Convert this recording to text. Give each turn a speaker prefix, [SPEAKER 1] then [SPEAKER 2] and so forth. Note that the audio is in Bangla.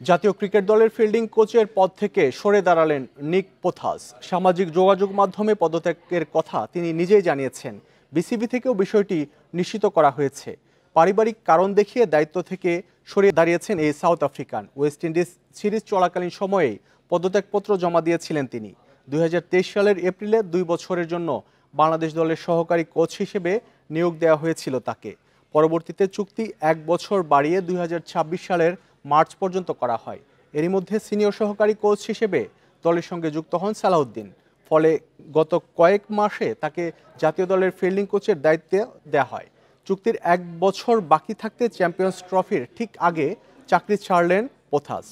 [SPEAKER 1] জাতীয় ক্রিকেট দলের ফিল্ডিং কোচের পদ থেকে সরে দাঁড়ালেন নিক পোথাস। সামাজিক যোগাযোগ মাধ্যমে পদত্যাগের কথা তিনি নিজেই জানিয়েছেন। বিসিবি থেকেও বিষয়টি নিশ্চিত করা হয়েছে। পারিবারিক কারণ দেখিয়ে দায়িত্ব থেকে সরে দাঁড়িয়েছেন এই south African. West Indies series চলাকালীন সময়েই পদত্যাগপত্র জমা দিয়েছিলেন তিনি। 2023 সালের এপ্রিলে 2 বছরের জন্য বাংলাদেশ দলের সহকারী কোচ হিসেবে নিয়োগ দেওয়া হয়েছিল তাকে। পরবর্তীতে চুক্তি 1 বছর বাড়িয়ে 2026 সালের মার্চ পর্যন্ত করা হয়। এরই মধ্যে সিনিয়র সহকারী কোচ হিসেবে দলের সঙ্গে যুক্ত হন সালাউদ্দিন। ফলে গত কয়েক মাসে তাকে জাতীয় দলের ফিল্ডিং কোচের দায়িত্ব দেওয়া হয়। চুক্তির 1 বছর বাকি থাকতে চ্যাম্পিয়ন্স ট্রফির ঠিক আগে চাকরি ছাড়লেন পোথাস।